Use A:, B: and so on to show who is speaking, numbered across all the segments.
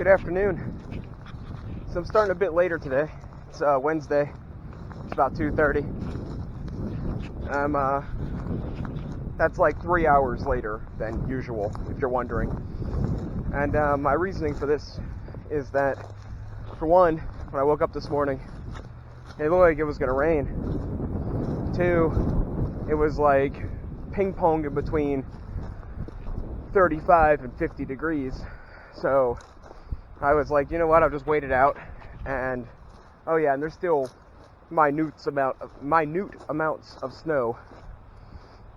A: Good afternoon. So I'm starting a bit later today. It's Wednesday. It's about 2:30. That's like 3 hours later than usual, if you're wondering. And my reasoning for this is that, for one, when I woke up this morning, it looked like it was gonna rain. Two, it was like ping pong in between 35 and 50 degrees. So I was like, you know what, I'll just wait it out. And oh yeah, and there's still minute amounts of snow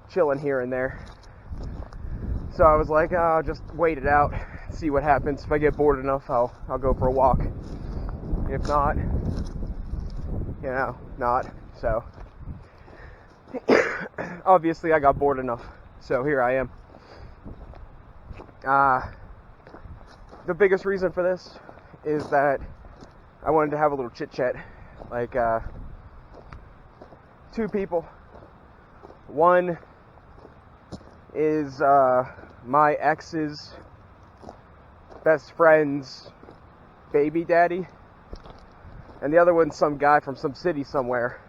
A: chilling here and there. So I was like, I'll just wait it out, see what happens. If I get bored enough, I'll go for a walk. If not, not. So obviously I got bored enough. So here I am. The biggest reason for this is that I wanted to have a little chit chat, like two people. One is my ex's best friend's baby daddy, and the other one's some guy from some city somewhere.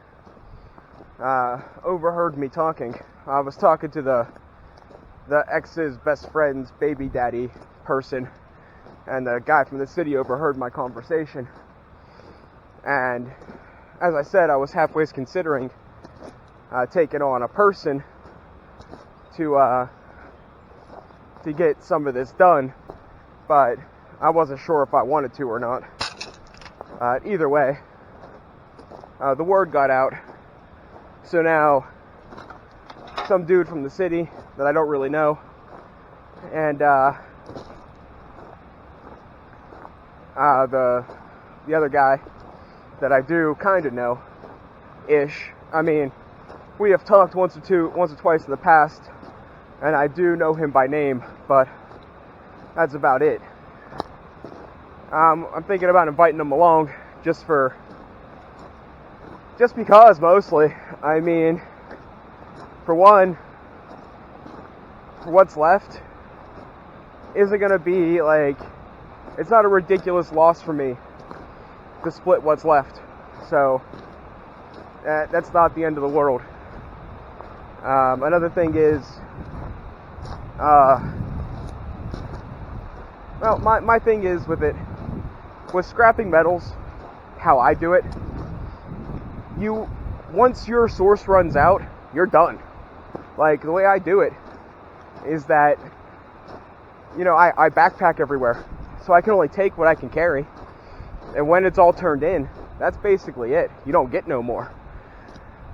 A: Overheard me talking. I was talking to the ex's best friend's baby daddy person, and the guy from the city overheard my conversation. And as I said, I was halfway considering taking on a person to get some of this done, but I wasn't sure if I wanted to or not. Either way, the word got out. So now some dude from the city that I don't really know, and the other guy that I do kind of know ish. I mean, we have talked once or twice in the past, and I do know him by name, but that's about it. I'm thinking about inviting him along just because, mostly. I mean, for one, for what's left, isn't gonna be like, it's not a ridiculous loss for me to split what's left. So that's not the end of the world. Another thing is, well, my thing is with scrapping metals, how I do it, once your source runs out, you're done. Like, the way I do it is that, I backpack everywhere, so I can only take what I can carry, and when it's all turned in, that's basically it. You don't get no more.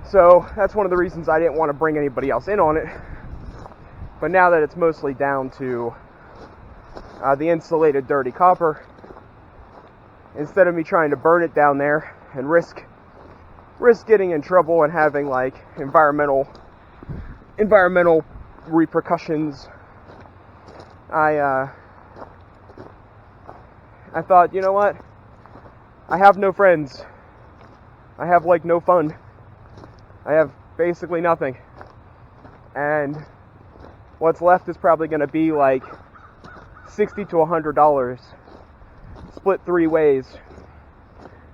A: So that's one of the reasons I didn't want to bring anybody else in on it. But now that it's mostly down to the insulated dirty copper, instead of me trying to burn it down there and risk getting in trouble and having like environmental repercussions, I thought, you know what? I have no friends. I have like no fun. I have basically nothing. And what's left is probably going to be like $60 to $100 split 3 ways.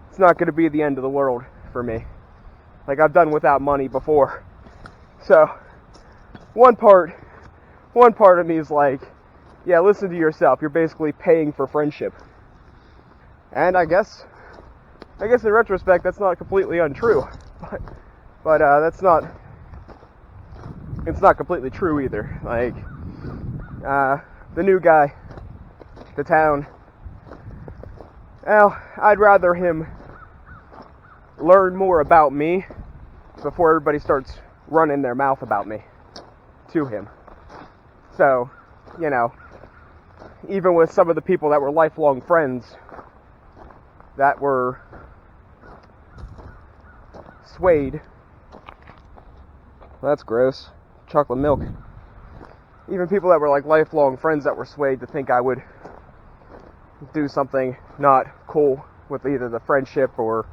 A: It's not going to be the end of the world for me. Like, I've done without money before. So one part of me is like, yeah, listen to yourself. You're basically paying for friendship. And I guess in retrospect, that's not completely untrue. But it's not completely true either. Like, the new guy to town, well, I'd rather him learn more about me before everybody starts running their mouth about me to him. So, even with some of the people that were lifelong friends that were swayed, that's gross, chocolate milk, even people that were like lifelong friends that were swayed to think I would do something not cool with either the friendship or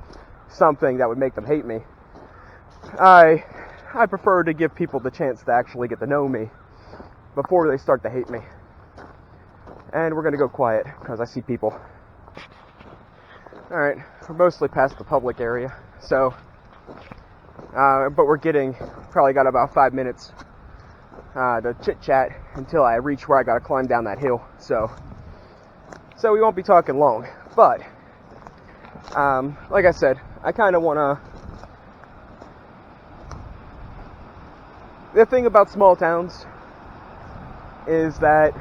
A: something that would make them hate me, I prefer to give people the chance to actually get to know me before they start to hate me. And we're gonna go quiet because I see people. Alright, we're mostly past the public area, so but we're probably got about 5 minutes to chit chat until I reach where I gotta climb down that hill. So we won't be talking long. But like I said, I kind of wanna. The thing about small towns is that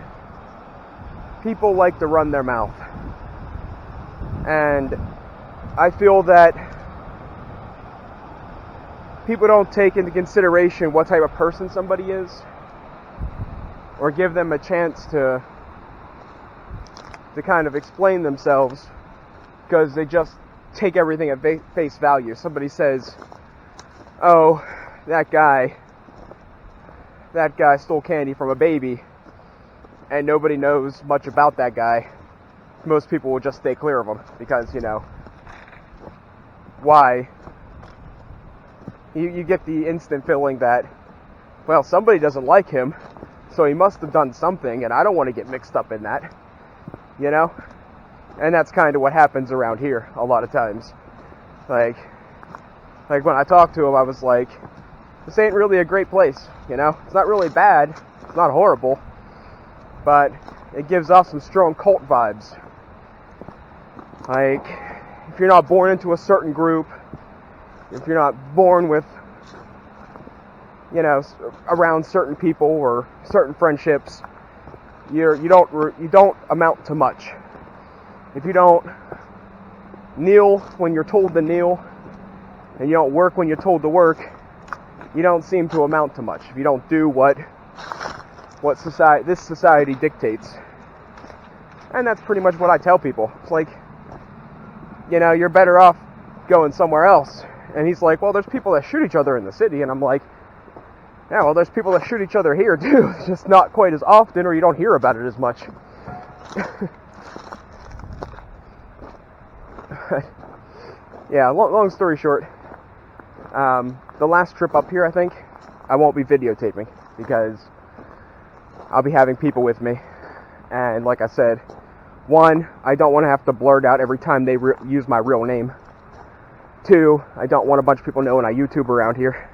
A: people like to run their mouth, and I feel that people don't take into consideration what type of person somebody is, or give them a chance to kind of explain themselves, because they just take everything at face value. Somebody says, oh, that guy stole candy from a baby, and nobody knows much about that guy. Most people will just stay clear of him because, why? You get the instant feeling that, well, somebody doesn't like him, so he must have done something, and I don't want to get mixed up in that, And that's kind of what happens around here a lot of times. Like when I talked to him, I was like, this ain't really a great place, It's not really bad, it's not horrible, but it gives off some strong cult vibes. Like, if you're not born into a certain group, if you're not born with, around certain people or certain friendships, you don't amount to much. If you don't kneel when you're told to kneel, and you don't work when you're told to work, you don't seem to amount to much. If you don't do what this society dictates. And that's pretty much what I tell people. It's like, you're better off going somewhere else. And he's like, well, there's people that shoot each other in the city. And I'm like, yeah, well, there's people that shoot each other here too. It's just not quite as often, or you don't hear about it as much. Yeah, long story short, the last trip up here, I think, I won't be videotaping because I'll be having people with me. And like I said, one, I don't want to have to blurt out every time they use my real name. Two, I don't want a bunch of people knowing I YouTube around here.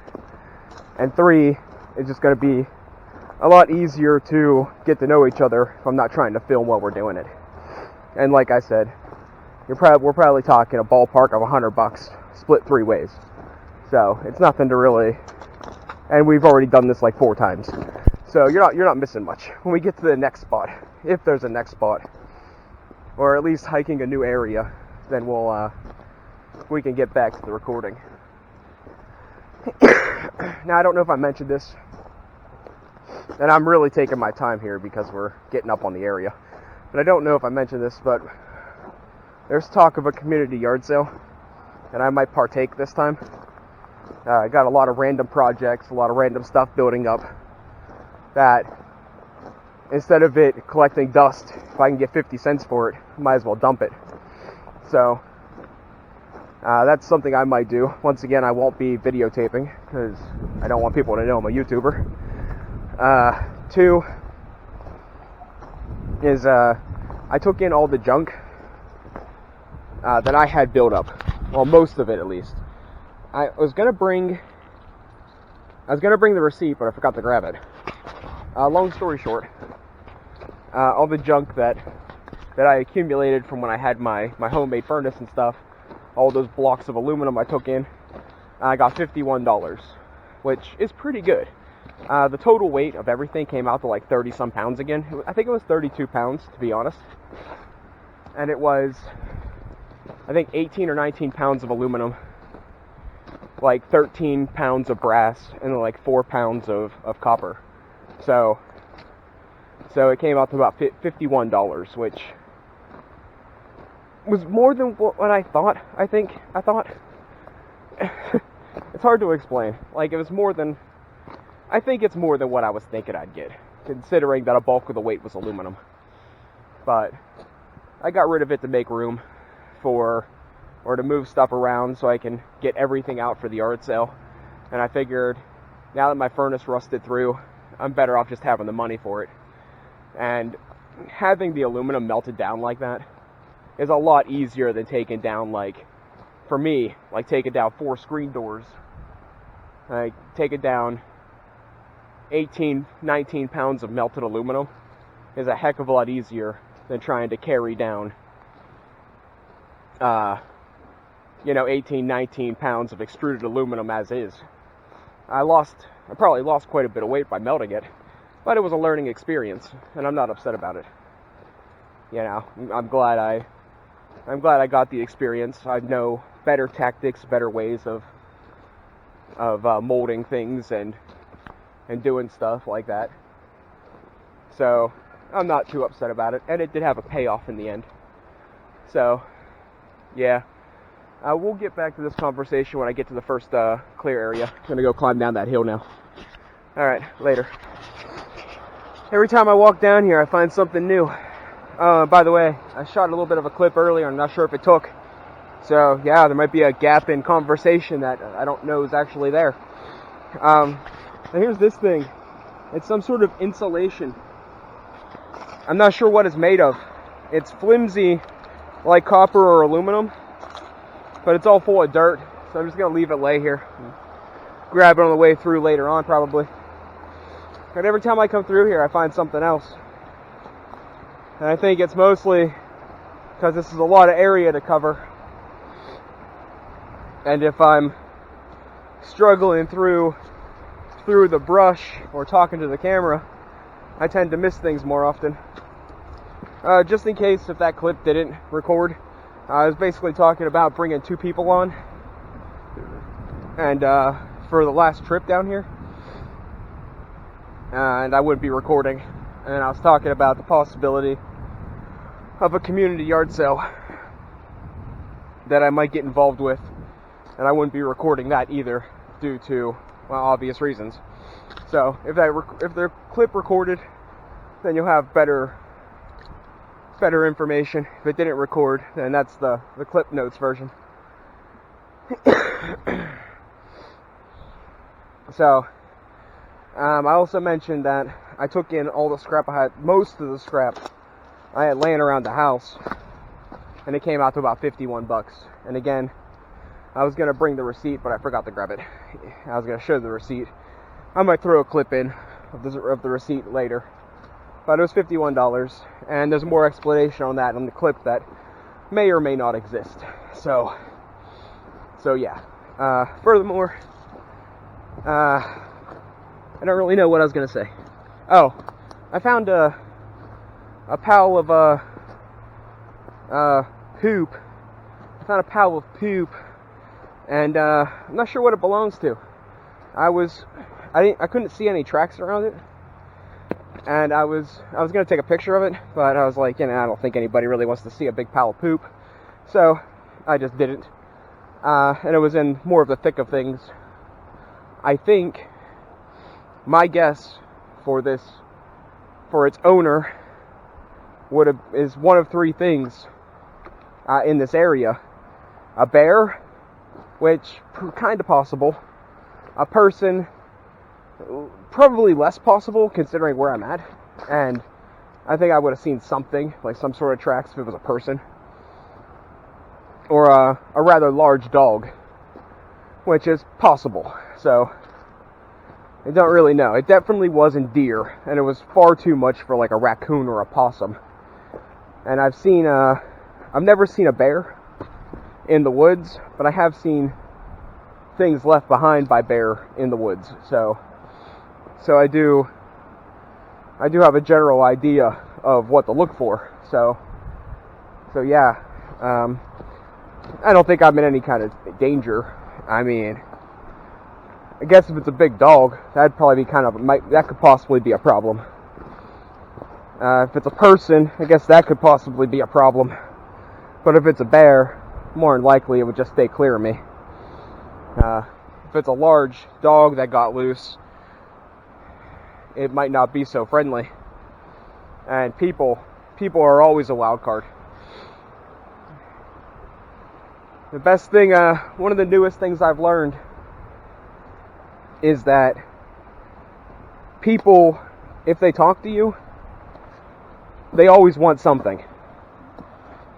A: And three, it's just going to be a lot easier to get to know each other if I'm not trying to film while we're doing it. And like I said, we're probably talking a ballpark of $100 split 3 ways. So it's nothing to really, and we've already done this like 4 times. So you're not missing much when we get to the next spot, if there's a next spot, or at least hiking a new area. Then we can get back to the recording. Now, I don't know if I mentioned this, and I'm really taking my time here because we're getting up on the area, but I don't know if I mentioned this, but there's talk of a community yard sale, and I might partake this time. I got a lot of random projects, a lot of random stuff building up, that instead of it collecting dust, if I can get 50 cents for it, I might as well dump it. So that's something I might do. Once again, I won't be videotaping because I don't want people to know I'm a YouTuber. 2 is I took in all the junk that I had built up. Well, most of it at least. I was gonna bring the receipt, but I forgot to grab it. Long story short, all the junk that I accumulated from when I had my homemade furnace and stuff, all those blocks of aluminum I took in, I got $51, which is pretty good. The total weight of everything came out to like 30 some pounds again. I think it was 32 pounds, to be honest. And it was, I think, 18 or 19 pounds of aluminum, like 13 pounds of brass, and like 4 pounds of copper. So it came out to about $51, which was more than what I thought. I thought it's hard to explain. Like, it was more than, I think it's more than what I was thinking I'd get, considering that a bulk of the weight was aluminum. But I got rid of it to make room or to move stuff around so I can get everything out for the yard sale. And I figured, now that my furnace rusted through, I'm better off just having the money for it. And having the aluminum melted down like that is a lot easier than taking down, like, for me, like taking down 4 screen doors. Like, taking down 18, 19 pounds of melted aluminum is a heck of a lot easier than trying to carry down, 18, 19 pounds of extruded aluminum as is. I probably lost quite a bit of weight by melting it, but it was a learning experience, and I'm not upset about it. I'm glad I got the experience. I know better tactics, better ways of molding things and doing stuff like that. So I'm not too upset about it, and it did have a payoff in the end. So yeah, we'll get back to this conversation when I get to the first clear area. I'm gonna go climb down that hill now. All right, later. Every time I walk down here, I find something new. By the way, I shot a little bit of a clip earlier. I'm not sure if it took. So yeah, there might be a gap in conversation that I don't know is actually there. Now here's this thing. It's some sort of insulation. I'm not sure what it's made of. It's flimsy like copper or aluminum, but it's all full of dirt. So I'm just gonna leave it lay here. Grab it on the way through later on probably. But every time I come through here, I find something else. And I think it's mostly because this is a lot of area to cover. And if I'm struggling through the brush or talking to the camera, I tend to miss things more often. Just in case if that clip didn't record, I was basically talking about bringing 2 people on. And for the last trip down here. And I wouldn't be recording. And I was talking about the possibility of a community yard sale that I might get involved with, and I wouldn't be recording that either due to, well, obvious reasons. So if the clip recorded, then you'll have better information. If it didn't record, then that's the clip notes version. So I also mentioned that I took in all the scrap I had, most of the scrap I had laying around the house, and it came out to about $51. And again, I was gonna bring the receipt, but I forgot to grab it. I was gonna show the receipt. I might throw a clip in of the receipt later, but it was $51, and there's more explanation on that on the clip that may or may not exist. So yeah. Furthermore, I don't really know what I was gonna say. Oh, I found a pile of poop. I found a pile of poop, and I'm not sure what it belongs to. I couldn't see any tracks around it, and I was gonna take a picture of it, but I was like, I don't think anybody really wants to see a big pile of poop, so I just didn't. And it was in more of the thick of things. I think my guess for its owner is one of 3 things in this area: a bear, which kind of possible; a person, probably less possible considering where I'm at, and I think I would have seen something like some sort of tracks if it was a person, or a rather large dog, which is possible. So I don't really know. It definitely wasn't deer, and it was far too much for like a raccoon or a possum. And I've never seen a bear in the woods, but I have seen things left behind by bear in the woods. So I do have a general idea of what to look for. So yeah, I don't think I'm in any kind of danger. I mean, I guess if it's a big dog, that'd probably be that could possibly be a problem. If it's a person, I guess that could possibly be a problem. But if it's a bear, more than likely it would just stay clear of me. If it's a large dog that got loose, it might not be so friendly. And people are always a wild card. The best thing, one of the newest things I've learned is that people, if they talk to you, they always want something.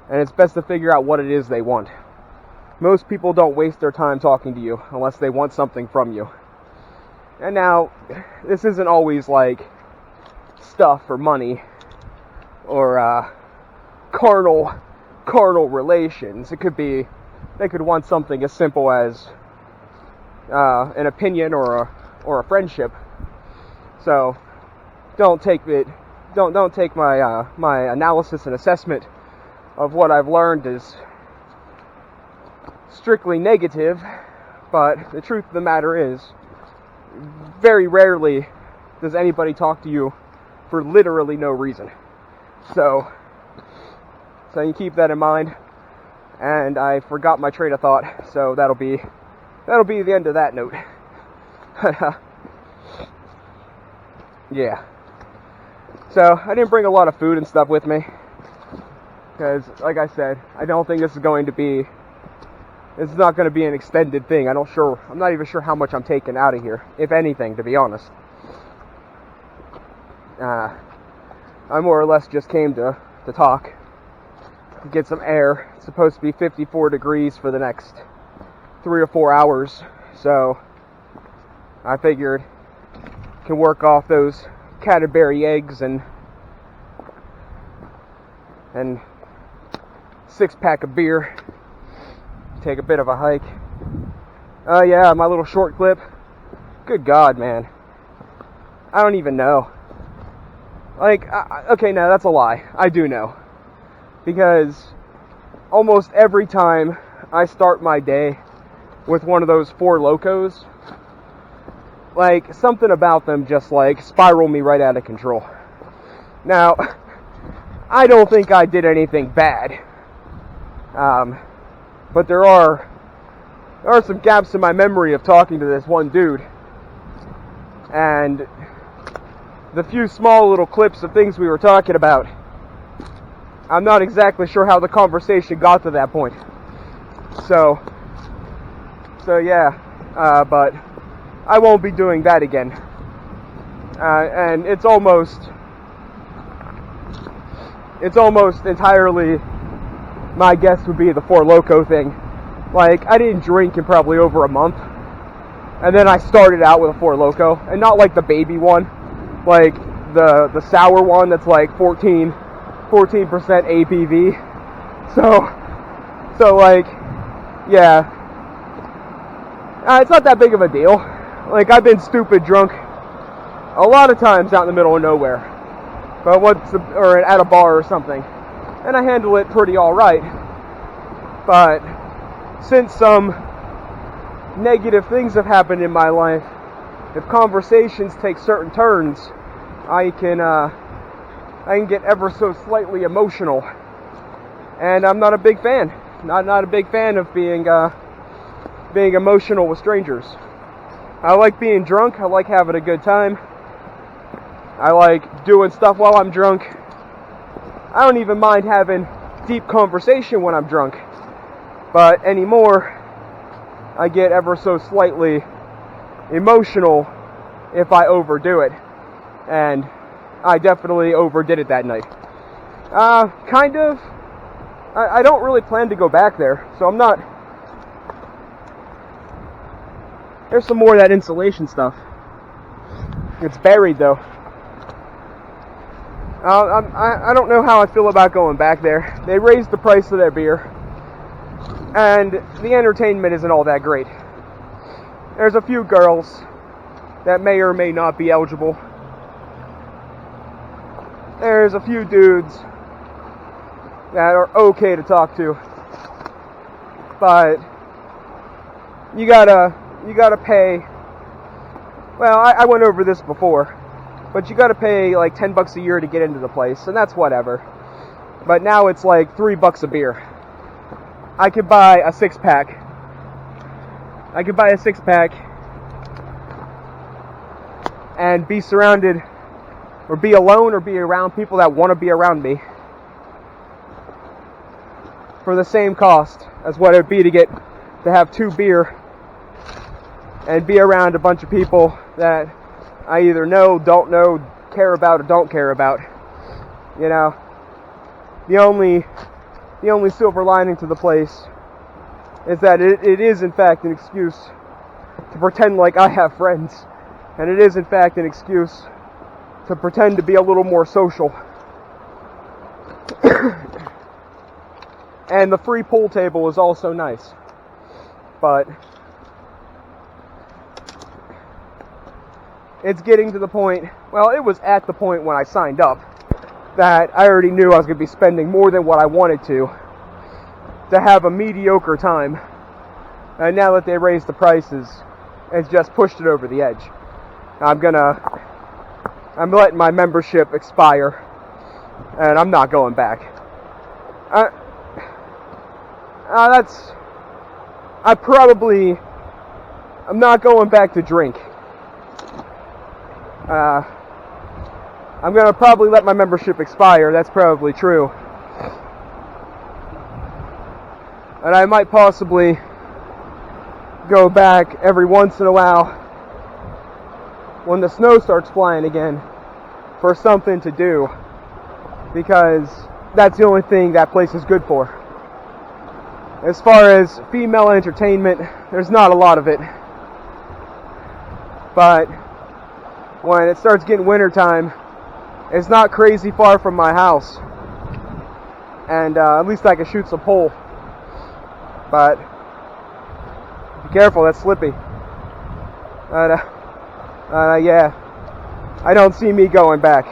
A: And it's best to figure out what it is they want. Most people don't waste their time talking to you unless they want something from you. And now, this isn't always like stuff or money or carnal relations. It could be, they could want something as simple as an opinion or a friendship. So don't take my my analysis and assessment of what I've learned as strictly negative, but the truth of the matter is, very rarely does anybody talk to you for literally no reason. So you keep that in mind. And I forgot my train of thought, so that'll be the end of that note. Yeah. So I didn't bring a lot of food and stuff with me, because, like I said, I don't think this is not going to be an extended thing. I'm not even sure how much I'm taking out of here, if anything, to be honest. I more or less just came to talk, to get some air. It's supposed to be 54 degrees for the next 3 or 4 hours, so I figured can work off those Cadbury eggs and 6-pack of beer, take a bit of a hike. Yeah, my little short clip, good God, man, I don't even know. Like, okay, no, that's a lie. I do know. Because almost every time I start my day with one of those Four Locos, like, something about them just, like, spiral me right out of control. Now, I don't think I did anything bad. But there are some gaps in my memory of talking to this one dude. And the few small little clips of things we were talking about, I'm not exactly sure how the conversation got to that point. So yeah, but I won't be doing that again. And it's almost entirely, my guess would be the Four Loko thing. Like, I didn't drink in probably over a month, and then I started out with a Four Loko, and not like the baby one, like the sour one that's like 14% ABV. So like, yeah, it's not that big of a deal. Like, I've been stupid drunk a lot of times out in the middle of nowhere, but or at a bar or something, and I handle it pretty all right. But since some negative things have happened in my life, if conversations take certain turns, I can get ever so slightly emotional, and I'm not a big fan. Not a big fan of being emotional with strangers. I like being drunk. I like having a good time. I like doing stuff while I'm drunk. I don't even mind having deep conversation when I'm drunk. But anymore, I get ever so slightly emotional if I overdo it. And I definitely overdid it that night. Kind of. I don't really plan to go back there, so I'm not. There's some more of that insulation stuff. It's buried, though. I don't know how I feel about going back there. They raised the price of their beer, and the entertainment isn't all that great. There's a few girls that may or may not be eligible. There's a few dudes that are okay to talk to, but you gotta pay. Well, I went over this before, but you gotta pay like $10 a year to get into the place, and that's whatever. But now it's like $3 a beer. I could buy a 6-pack. And be surrounded, or be alone, or be around people that want to be around me for the same cost as what it would be to have 2 beer and be around a bunch of people that I either know, don't know, care about, or don't care about. You know, the only silver lining to the place is that it is in fact an excuse to pretend like I have friends, and it is in fact an excuse to pretend to be a little more social. And the free pool table is also nice, but it's getting to the point, well, it was at the point when I signed up that I already knew I was going to be spending more than what I wanted to have a mediocre time. And now that they raised the prices, it's just pushed it over the edge. I'm letting my membership expire, and I'm not going back. I'm not going back to drink. I'm going to probably let my membership expire, that's probably true. And I might possibly go back every once in a while when the snow starts flying again for something to do, because that's the only thing that place is good for. As far as female entertainment, there's not a lot of it. But when it starts getting wintertime, it's not crazy far from my house. And at least I can shoot some pole. But be careful, that's slippy. Yeah, I don't see me going back.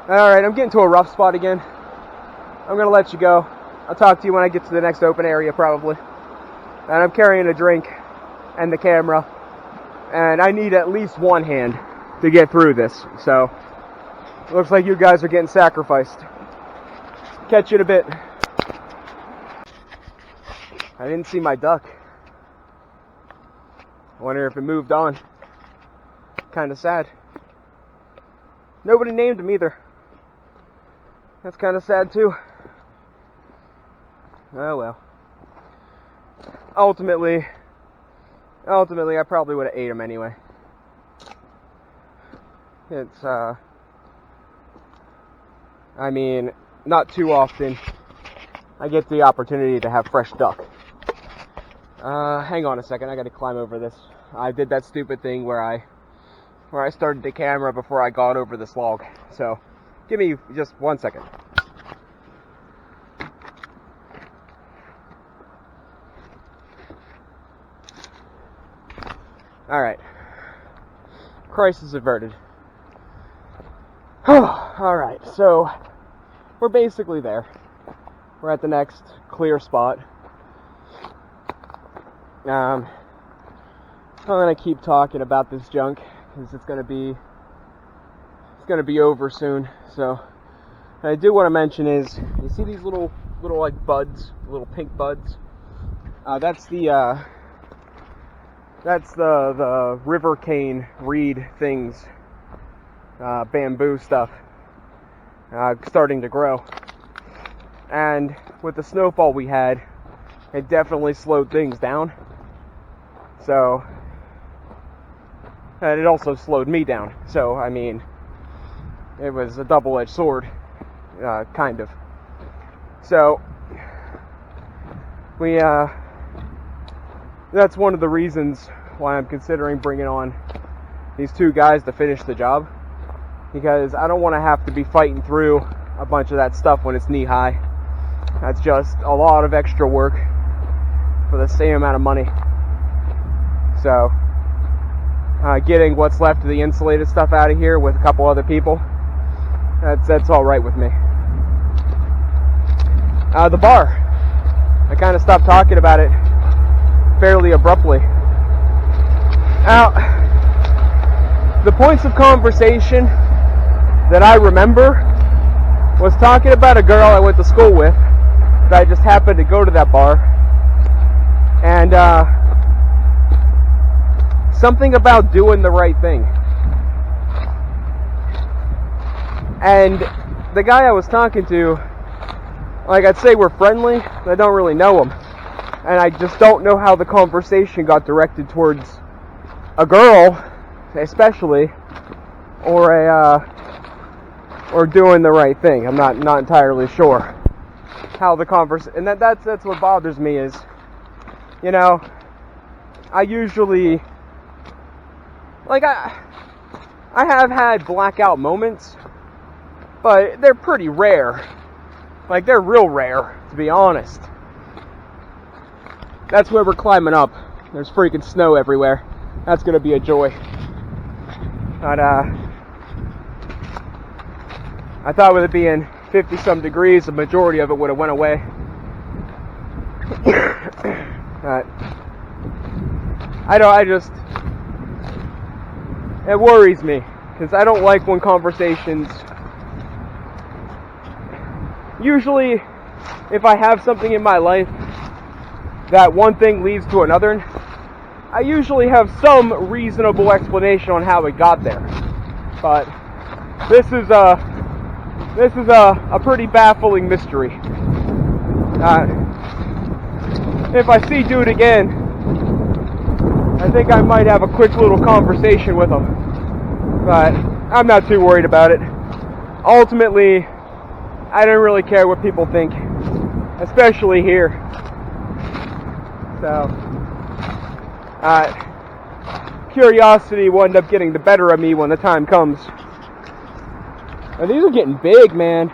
A: Alright, I'm getting to a rough spot again. I'm going to let you go. I'll talk to you when I get to the next open area, probably. And I'm carrying a drink and the camera. And I need at least one hand to get through this. So, looks like you guys are getting sacrificed. Catch you in a bit. I didn't see my duck. I wonder if it moved on. Kind of sad. Nobody named him either. That's kind of sad too. Oh well. Ultimately, I probably would have ate him anyway. It's, I mean, not too often I get the opportunity to have fresh duck. Hang on a second, I gotta climb over this. I did that stupid thing where I started the camera before I got over this log. So, give me just 1 second. Alright. Crisis averted. Alright, so we're basically there. We're at the next clear spot. I'm gonna keep talking about this junk because it's gonna be over soon. So what I do want to mention is, you see these little like buds, little pink buds? That's the river cane reed things, bamboo stuff, starting to grow. And with the snowfall we had, it definitely slowed things down. So, and it also slowed me down. So, I mean, it was a double-edged sword, kind of. So, that's one of the reasons why I'm considering bringing on these two guys to finish the job, because I don't want to have to be fighting through a bunch of that stuff when it's knee-high. That's just a lot of extra work for the same amount of money. So, getting what's left of the insulated stuff out of here with a couple other people, that's all right with me. The bar, I kind of stopped talking about it fairly abruptly. Now, the points of conversation that I remember was talking about a girl I went to school with that I just happened to go to that bar, and something about doing the right thing. And the guy I was talking to, like, I'd say we're friendly, but I don't really know him. And I just don't know how the conversation got directed towards a girl, especially, or doing the right thing. I'm not entirely sure how the conversation, and that's what bothers me is, you know, I usually, like, I have had blackout moments, but they're pretty rare. Like, they're real rare, to be honest. That's where we're climbing up. There's freaking snow everywhere. That's gonna be a joy. But, I thought with it being 50-some degrees, the majority of it would have went away. But it worries me, because I don't like when conversations, usually, if I have something in my life that one thing leads to another, I usually have some reasonable explanation on how it got there. But this is a pretty baffling mystery. If I see dude again, I think I might have a quick little conversation with him. But I'm not too worried about it. Ultimately, I don't really care what people think, especially here. So, curiosity will end up getting the better of me when the time comes. And these are getting big, man.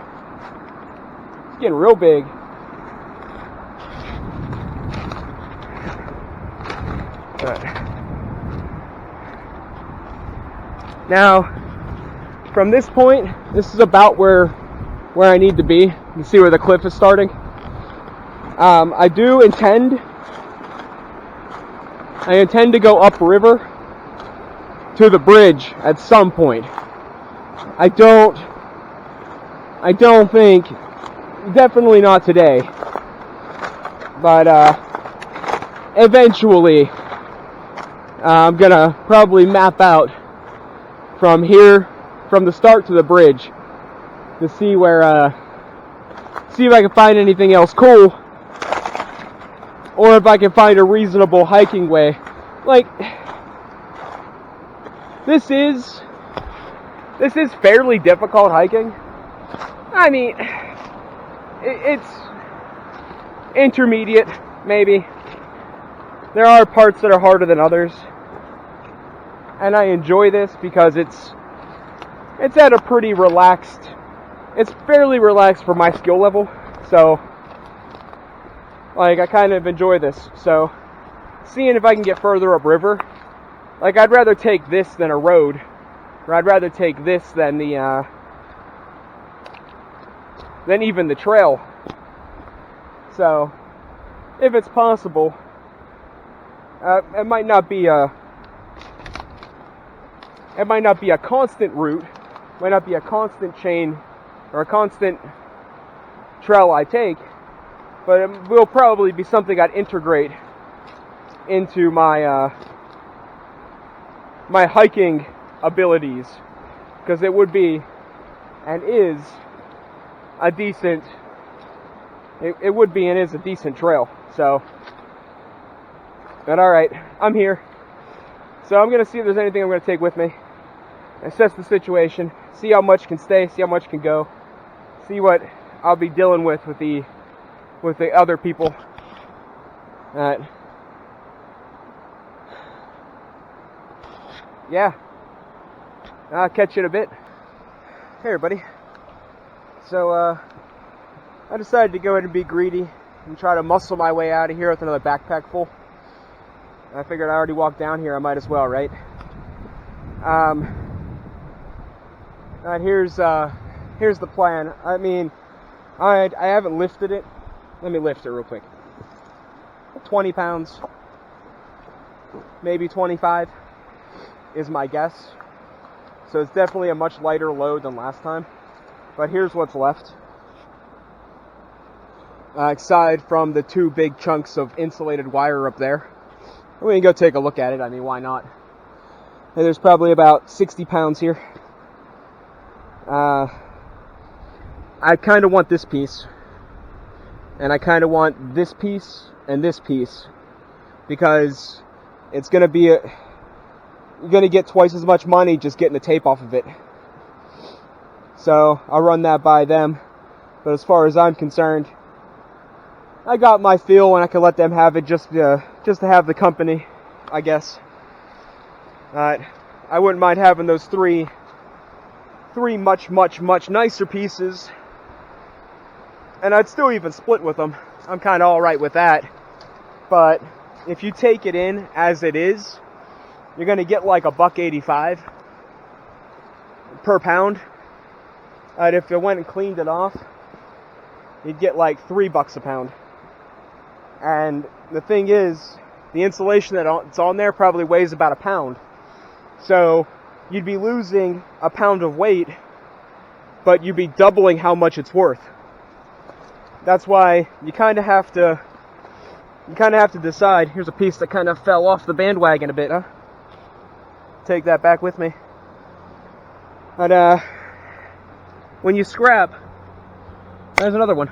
A: It's getting real big. Now, from this point, this is about where I need to be. You can see where the cliff is starting. I intend to go upriver to the bridge at some point. I don't think, definitely not today, but eventually I'm gonna probably map out from here, from the start to the bridge, to see where, see if I can find anything else cool, or if I can find a reasonable hiking way. Like, this is fairly difficult hiking. I mean, it's intermediate, maybe. There are parts that are harder than others. And I enjoy this because it's at a pretty relaxed, it's fairly relaxed for my skill level. So, like, I kind of enjoy this. So, seeing if I can get further upriver. Like, I'd rather take this than a road. Or I'd rather take this than than even the trail. So, if it's possible, it might not be a constant route, might not be a constant chain or a constant trail I take, but it will probably be something I'd integrate into my my hiking abilities, because it would be and is a decent, it would be and is a decent trail. So, but alright, I'm here. So I'm going to see if there's anything I'm going to take with me, assess the situation, see how much can stay, see how much can go, see what I'll be dealing with the other people. Yeah, I'll catch you in a bit. Hey everybody. So I decided to go ahead and be greedy and try to muscle my way out of here with another backpack full. I figured I already walked down here, I might as well, right? Here's the plan. I mean, I haven't lifted it. Let me lift it real quick. 20 pounds, maybe 25 is my guess. So it's definitely a much lighter load than last time. But here's what's left. Aside from the two big chunks of insulated wire up there. We can go take a look at it. I mean, why not? And there's probably about 60 pounds here. I kind of want this piece. And I kind of want this piece and this piece. Because it's going to be you're going to get twice as much money just getting the tape off of it. So I'll run that by them. But as far as I'm concerned, I got my feel, and I can let them have it just to have the company, I guess. I wouldn't mind having those three much nicer pieces, and I'd still even split with them. I'm kind of alright with that. But if you take it in as it is, you're going to get like $1.85 per pound. And if it went and cleaned it off, you'd get like $3 a pound. And the thing is, the insulation that's on there probably weighs about a pound. So you'd be losing a pound of weight, but you'd be doubling how much it's worth. That's why you kind of have to decide. Here's a piece that kind of fell off the bandwagon a bit, huh? Take that back with me. But when you scrap, there's another one.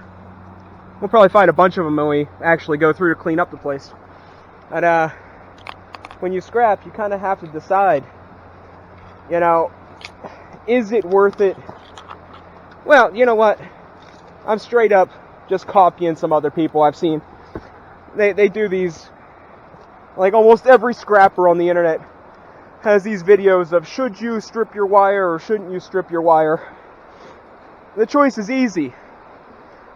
A: We'll probably find a bunch of them when we actually go through to clean up the place. But when you scrap, you kind of have to decide, you know, is it worth it? Well, you know what? I'm straight up just copying some other people I've seen. They do these, like almost every scrapper on the internet has these videos of should you strip your wire or shouldn't you strip your wire. The choice is easy.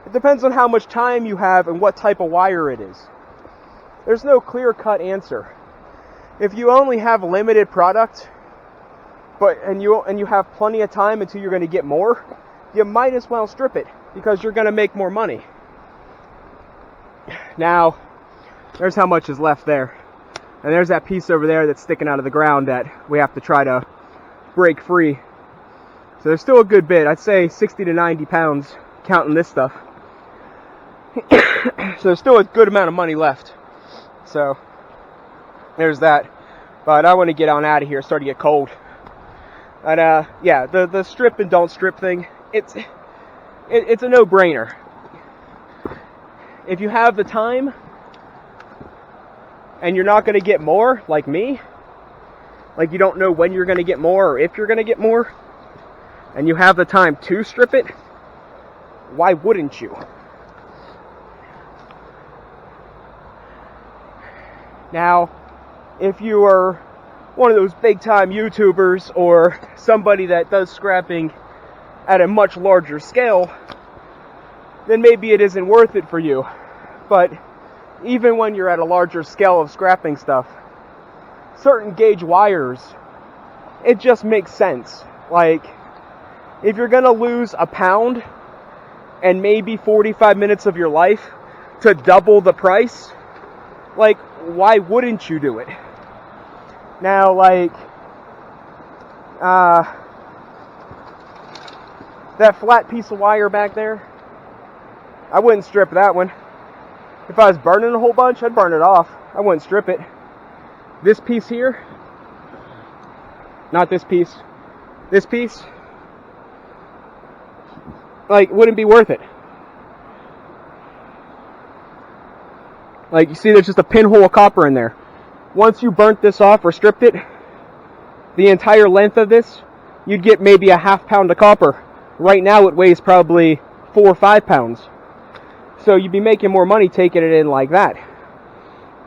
A: It depends on how much time you have and what type of wire it is. There's no clear-cut answer. If you only have limited product, and you have plenty of time until you're going to get more, you might as well strip it because you're going to make more money. Now, there's how much is left there. And there's that piece over there that's sticking out of the ground that we have to try to break free. So there's still a good bit. I'd say 60 to 90 pounds counting this stuff. So there's still a good amount of money left. So there's that. But I want to get on out of here. It's starting to get cold. And yeah, the strip and don't strip thing, it's a no-brainer. If you have the time and you're not going to get more, like me, like you don't know when you're going to get more or if you're going to get more, and you have the time to strip it, why wouldn't you? Now, if you are one of those big-time YouTubers or somebody that does scrapping at a much larger scale, then maybe it isn't worth it for you. But even when you're at a larger scale of scrapping stuff, certain gauge wires, it just makes sense. Like, if you're going to lose a pound and maybe 45 minutes of your life to double the price, like, why wouldn't you do it? Now, like, that flat piece of wire back there, I wouldn't strip that one. If I was burning a whole bunch, I'd burn it off. I wouldn't strip it. This piece here, not this piece, this piece, like, wouldn't be worth it. Like, you see there's just a pinhole of copper in there. Once you burnt this off or stripped it, the entire length of this, you'd get maybe a half pound of copper. Right now it weighs probably 4 or 5 pounds. So you'd be making more money taking it in like that.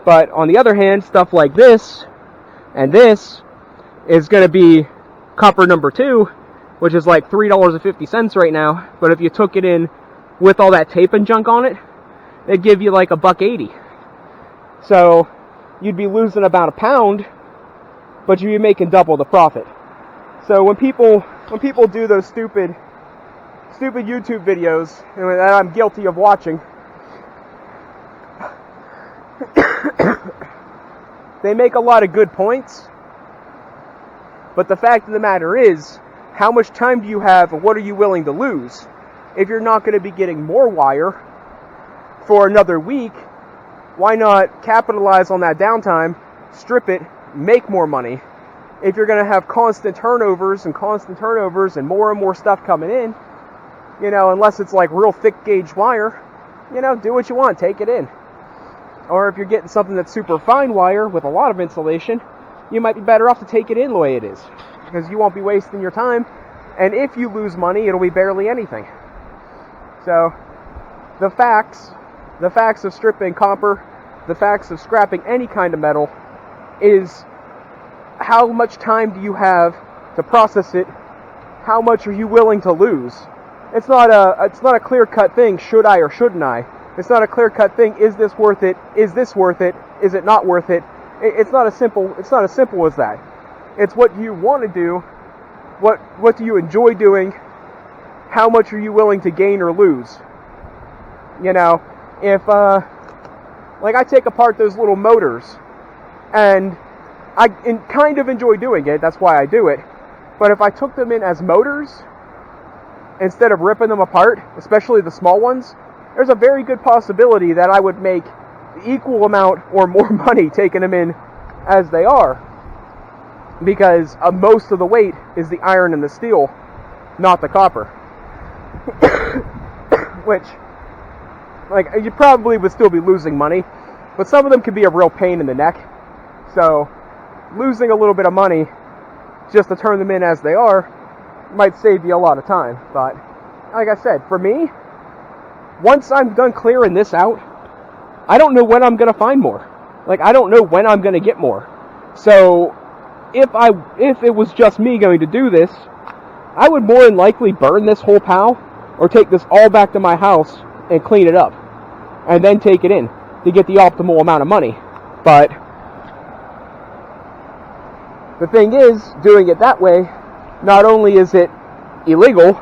A: But on the other hand, stuff like this and this is going to be copper number 2, which is like $3.50 right now. But if you took it in with all that tape and junk on it, it'd give you like $1.80. So you'd be losing about a pound, but you'd be making double the profit. So when people do those stupid YouTube videos that I'm guilty of watching, they make a lot of good points, but the fact of the matter is, how much time do you have and what are you willing to lose? If you're not going to be getting more wire for another week, why not capitalize on that downtime, strip it, make more money? If you're going to have constant turnovers and more and more stuff coming in, you know, unless it's like real thick gauge wire, you know, do what you want, take it in. Or if you're getting something that's super fine wire with a lot of insulation, you might be better off to take it in the way it is, because you won't be wasting your time, and if you lose money, it'll be barely anything. So, the facts of stripping copper, the facts of scrapping any kind of metal, is how much time do you have to process it, how much are you willing to lose. It's not a clear-cut thing, should I or shouldn't I. It's not a clear-cut thing, is this worth it, is this worth it, is it not worth it. It's not as simple as that. It's what you want to do, what do you enjoy doing, how much are you willing to gain or lose. You know, if, like I take apart those little motors, and I kind of enjoy doing it, that's why I do it, but if I took them in as motors, instead of ripping them apart, especially the small ones, there's a very good possibility that I would make the equal amount or more money taking them in as they are, because most of the weight is the iron and the steel, not the copper. Which, like, you probably would still be losing money, but some of them can be a real pain in the neck, so losing a little bit of money just to turn them in as they are might save you a lot of time. But like I said, for me, once I'm done clearing this out, I don't know when I'm going to find more. Like, I don't know when I'm going to get more. So if it was just me going to do this, I would more than likely burn this whole pile or take this all back to my house and clean it up and then take it in to get the optimal amount of money. But the thing is, doing it that way, not only is it illegal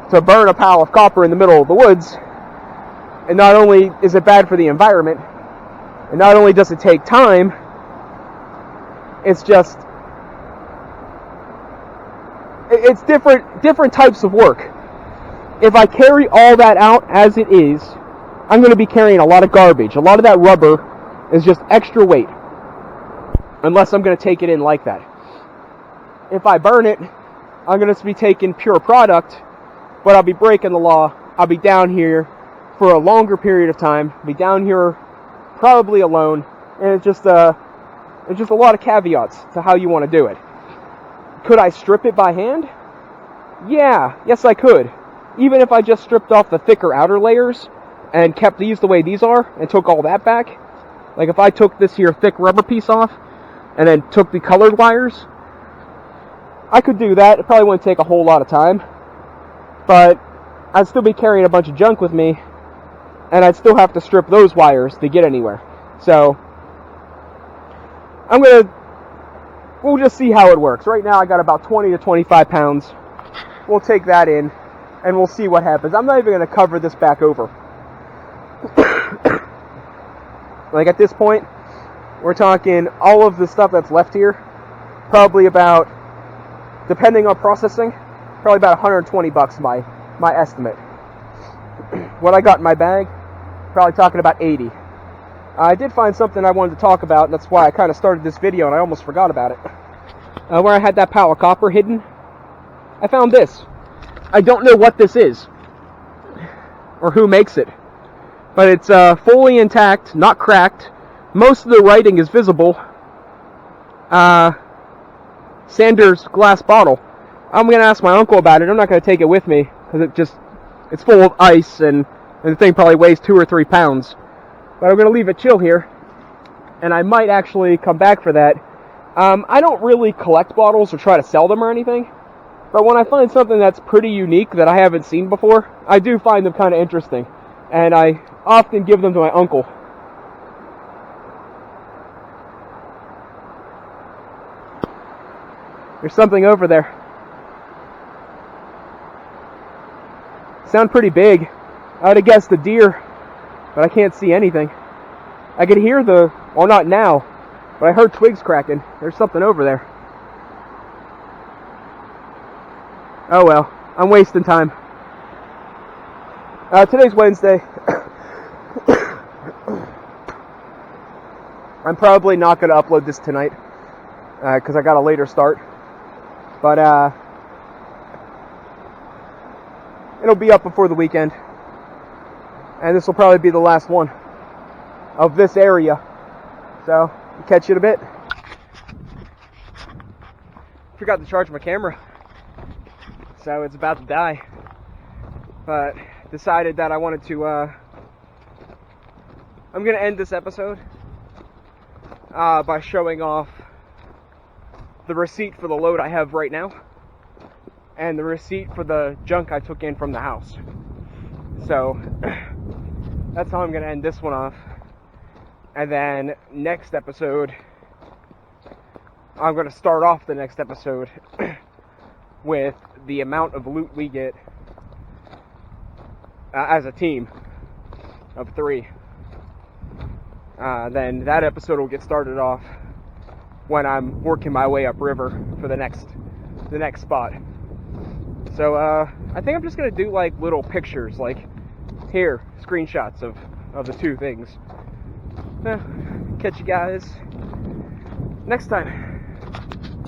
A: to burn a pile of copper in the middle of the woods, and not only is it bad for the environment, and not only does it take time, it's just, it's different types of work. If I carry all that out as it is, I'm going to be carrying a lot of garbage. A lot of that rubber is just extra weight, unless I'm going to take it in like that. If I burn it, I'm going to be taking pure product, but I'll be breaking the law. I'll be down here for a longer period of time, be down here probably alone, and it's just a lot of caveats to how you want to do it. Could I strip it by hand? Yeah, yes I could. Even if I just stripped off the thicker outer layers and kept these the way these are and took all that back, like if I took this here thick rubber piece off and then took the colored wires, I could do that. It probably wouldn't take a whole lot of time, but I'd still be carrying a bunch of junk with me, and I'd still have to strip those wires to get anywhere. So we'll just see how it works. Right now I got about 20 to 25 pounds. We'll take that in and we'll see what happens. I'm not even going to cover this back over. Like at this point, we're talking all of the stuff that's left here, probably about, depending on processing, probably about 120 bucks my estimate. What I got in my bag, probably talking about 80. I did find something I wanted to talk about, and that's why I kind of started this video, and I almost forgot about it. Where I had that pile of copper hidden, I found this. I don't know what this is, or who makes it, but it's fully intact, not cracked. Most of the writing is visible. Sanders glass bottle. I'm going to ask my uncle about it. I'm not going to take it with me, because it's full of ice, and the thing probably weighs 2 or 3 pounds. But I'm going to leave it chill here, and I might actually come back for that. I don't really collect bottles or try to sell them or anything, but when I find something that's pretty unique that I haven't seen before, I do find them kind of interesting, and I often give them to my uncle. There's something over there. Sound pretty big. I would have guessed a deer, but I can't see anything. I could hear well, not now, but I heard twigs cracking. There's something over there. Oh well, I'm wasting time. Today's Wednesday. I'm probably not going to upload this tonight, because I got a later start. But it'll be up before the weekend. And this will probably be the last one of this area. So, catch you in a bit. forgot to charge my camera, so it's about to die. But decided that I wanted to, I'm gonna end this episode by showing off the receipt for the load I have right now and the receipt for the junk I took in from the house. So that's how I'm gonna end this one off. And then next episode, I'm going to start off the next episode with the amount of loot we get as a team of 3. Then that episode will get started off when I'm working my way upriver for the next spot. So I think I'm just going to do like little pictures, like here, screenshots of the 2 things. Catch you guys next time.